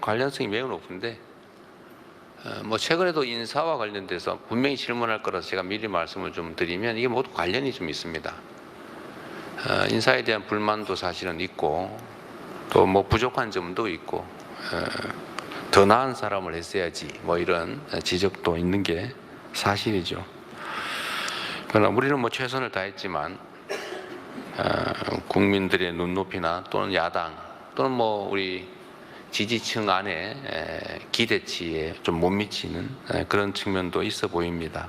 관련성이 매우 높은데 뭐 최근에도 인사와 관련돼서 분명히 질문할 거라서 제가 미리 말씀을 좀 드리면 이게 모두 관련이 좀 있습니다. 인사에 대한 불만도 사실은 있고 또 뭐 부족한 점도 있고 더 나은 사람을 했어야지 뭐 이런 지적도 있는 게 사실이죠. 그러나 우리는 뭐 최선을 다했지만 국민들의 눈높이나 또는 야당 또는 뭐 우리 지지층 안에 기대치에 좀 못 미치는 그런 측면도 있어 보입니다.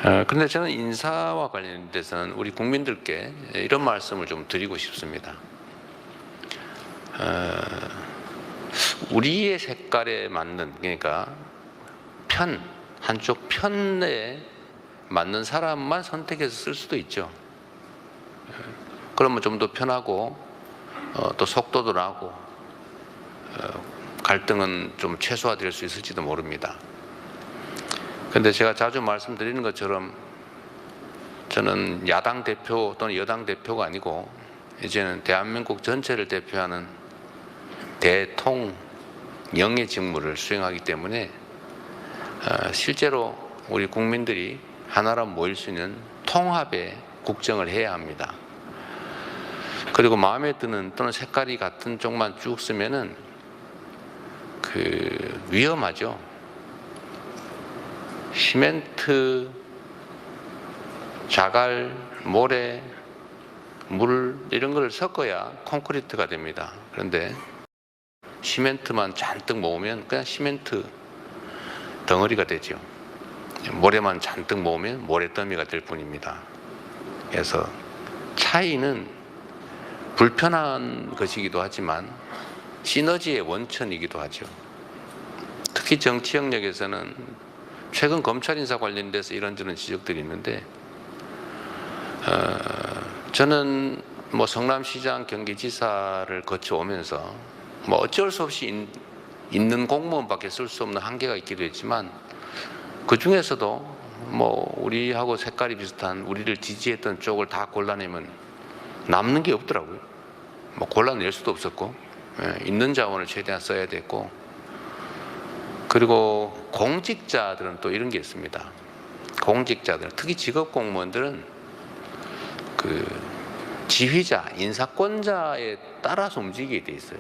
그런데 저는 인사와 관련돼서는 우리 국민들께 이런 말씀을 좀 드리고 싶습니다. 우리의 색깔에 맞는, 그러니까 한쪽 편에 맞는 사람만 선택해서 쓸 수도 있죠. 그러면 좀 더 편하고 또 속도도 나고 갈등은 좀 최소화될 수 있을지도 모릅니다. 그런데 제가 자주 말씀드리는 것처럼 저는 야당 대표 또는 여당 대표가 아니고 이제는 대한민국 전체를 대표하는 대통령의 직무를 수행하기 때문에 실제로 우리 국민들이 하나로 모일 수 있는 통합의 국정을 해야 합니다. 그리고 마음에 드는 또는 색깔이 같은 쪽만 쭉 쓰면은 위험하죠. 시멘트, 자갈, 모래, 물 이런 걸 섞어야 콘크리트가 됩니다. 그런데 시멘트만 잔뜩 모으면 그냥 시멘트 덩어리가 되죠. 모래만 잔뜩 모으면 모래더미가 될 뿐입니다. 그래서 차이는 불편한 것이기도 하지만 시너지의 원천이기도 하죠. 특히 정치 영역에서는 최근 검찰 인사 관련돼서 이런저런 지적들이 있는데 저는 뭐 성남시장, 경기지사를 거쳐오면서 뭐 어쩔 수 없이 있는 공무원밖에 쓸 수 없는 한계가 있기도 했지만 그 중에서도 뭐 우리하고 색깔이 비슷한 우리를 지지했던 쪽을 다 골라내면 남는 게 없더라고요. 뭐 골라낼 수도 없었고 있는 자원을 최대한 써야 됐고, 그리고 공직자들은 또 이런 게 있습니다. 공직자들, 특히 직업 공무원들은 지휘자, 인사권자에 따라서 움직이게 돼 있어요.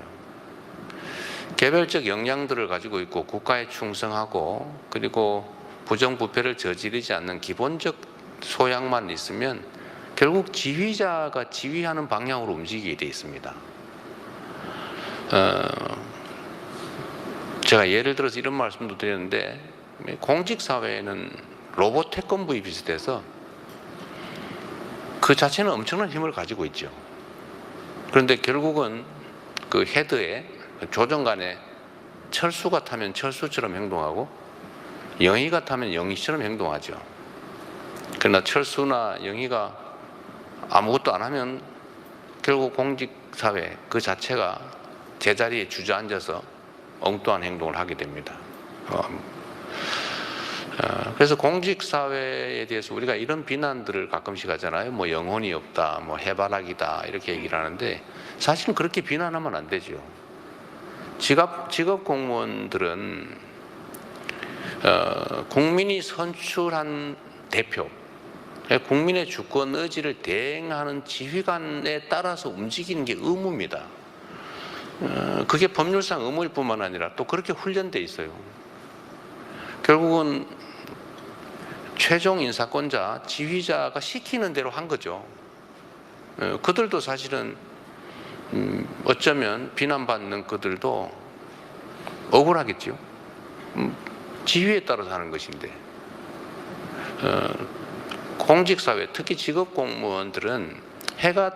개별적 역량들을 가지고 있고 국가에 충성하고 그리고 부정부패를 저지르지 않는 기본적 소양만 있으면 결국 지휘자가 지휘하는 방향으로 움직이게 돼 있습니다. 제가 예를 들어서 이런 말씀도 드렸는데 공직사회에는 로봇 태권부에 비슷해서 그 자체는 엄청난 힘을 가지고 있죠. 그런데 결국은 그 헤드에 조정관에 철수가 타면 철수처럼 행동하고 영희가 타면 영희처럼 행동하죠. 그러나 철수나 영희가 아무것도 안 하면 결국 공직사회 그 자체가 제자리에 주저앉아서 엉뚱한 행동을 하게 됩니다. 그래서 공직사회에 대해서 우리가 이런 비난들을 가끔씩 하잖아요. 뭐 영혼이 없다, 뭐 해바라기다 이렇게 얘기를 하는데 사실은 그렇게 비난하면 안 되죠. 직업 공무원들은 국민이 선출한 대표, 국민의 주권 의지를 대행하는 지휘관에 따라서 움직이는 게 의무입니다. 그게 법률상 의무일 뿐만 아니라 또 그렇게 훈련돼 있어요. 결국은 최종 인사권자, 지휘자가 시키는 대로 한 거죠. 그들도 사실은 어쩌면 비난받는 그들도 억울하겠죠. 지휘에 따라서 하는 것인데 공직사회, 특히 직업공무원들은 해가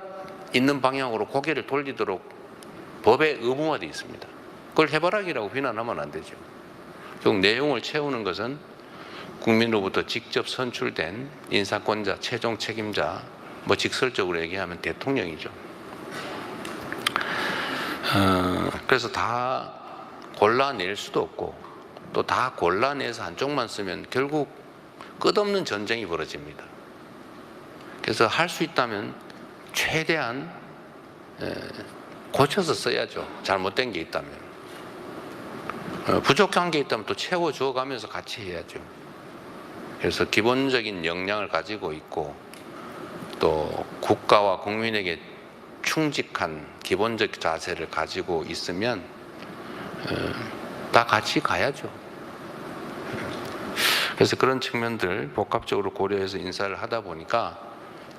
있는 방향으로 고개를 돌리도록 법에 의무화되어 있습니다. 그걸 해바라기라고 비난하면 안 되죠. 결국 내용을 채우는 것은 국민으로부터 직접 선출된 인사권자, 최종 책임자, 뭐 직설적으로 얘기하면 대통령이죠. 그래서 다 골라낼 수도 없고 또 다 골라내서 한쪽만 쓰면 결국 끝없는 전쟁이 벌어집니다. 그래서 할 수 있다면 최대한 고쳐서 써야죠. 잘못된 게 있다면. 부족한 게 있다면 또 채워주어 가면서 같이 해야죠. 그래서 기본적인 역량을 가지고 있고 또 국가와 국민에게 충직한 기본적 자세를 가지고 있으면 다 같이 가야죠. 그래서 그런 측면들 복합적으로 고려해서 인사를 하다 보니까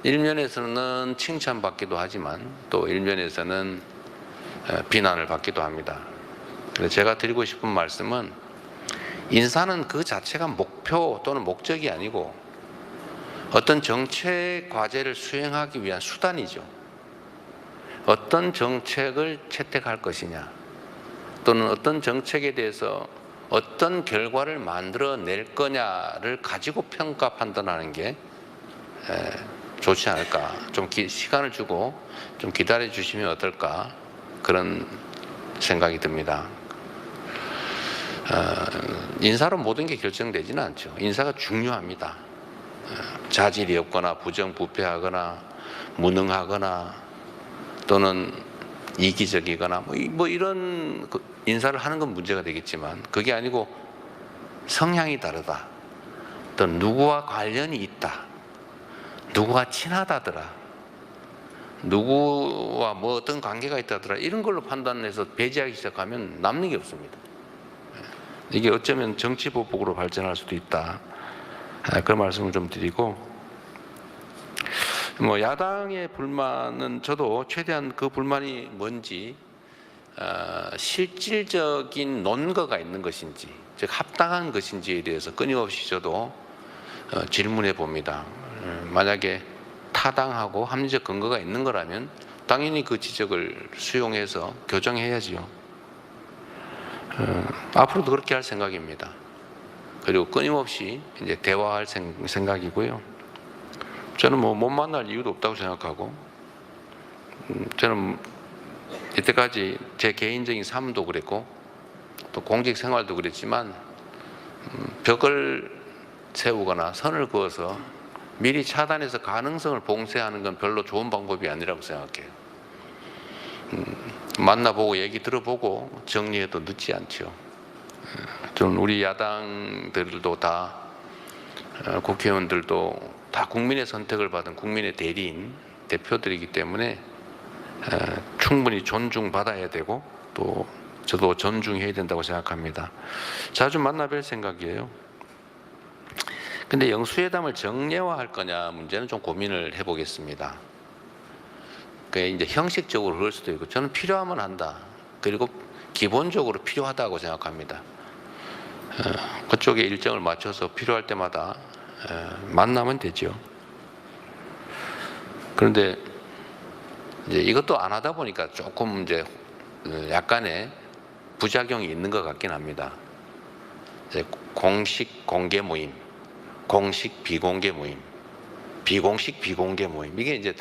일면에서는 칭찬받기도 하지만 또 일면에서는 비난을 받기도 합니다. 그래서 제가 드리고 싶은 말씀은 인사는 그 자체가 목표 또는 목적이 아니고 어떤 정책 과제를 수행하기 위한 수단이죠. 어떤 정책을 채택할 것이냐 또는 어떤 정책에 대해서 어떤 결과를 만들어낼 거냐를 가지고 평가 판단하는 게 좋지 않을까. 좀 시간을 주고 좀 기다려 주시면 어떨까 그런 생각이 듭니다. 인사로 모든 게 결정되지는 않죠. 인사가 중요합니다. 자질이 없거나 부정부패하거나 무능하거나 또는 이기적이거나 뭐 이런 인사를 하는 건 문제가 되겠지만 그게 아니고 성향이 다르다. 또 누구와 관련이 있다. 누구와 친하다더라. 누구와 뭐 어떤 관계가 있다더라. 이런 걸로 판단해서 배제하기 시작하면 남는 게 없습니다. 이게 어쩌면 정치보복으로 발전할 수도 있다. 그런 말씀을 좀 드리고, 뭐 야당의 불만은 저도 최대한 그 불만이 뭔지 실질적인 논거가 있는 것인지, 즉 합당한 것인지에 대해서 끊임없이 저도 질문해 봅니다. 만약에 타당하고 합리적 근거가 있는 거라면 당연히 그 지적을 수용해서 교정해야지요. 앞으로도 그렇게 할 생각입니다. 그리고 끊임없이 이제 대화할 생각이고요. 저는 뭐 못 만날 이유도 없다고 생각하고, 저는 이때까지 제 개인적인 삶도 그랬고 또 공직 생활도 그랬지만 벽을 세우거나 선을 그어서 미리 차단해서 가능성을 봉쇄하는 건 별로 좋은 방법이 아니라고 생각해요. 만나보고 얘기 들어보고 정리해도 늦지 않죠. 저는 우리 야당들도 다 국회의원들도 다 국민의 선택을 받은 국민의 대리인 대표들이기 때문에 충분히 존중받아야 되고 또 저도 존중해야 된다고 생각합니다. 자주 만나 뵐 생각이에요. 근데 영수회담을 정례화할 거냐 문제는 좀 고민을 해보겠습니다. 그게 이제 형식적으로 그럴 수도 있고 저는 필요하면 한다. 그리고 기본적으로 필요하다고 생각합니다. 그쪽에 일정을 맞춰서 필요할 때마다 만나면 되죠. 그런데 이제 이것도 안 하다 보니까 조금 이제 약간의 부작용이 있는 것 같긴 합니다. 이제 공식 공개 모임, 공식 비공개 모임, 비공식 비공개 모임, 이게 이제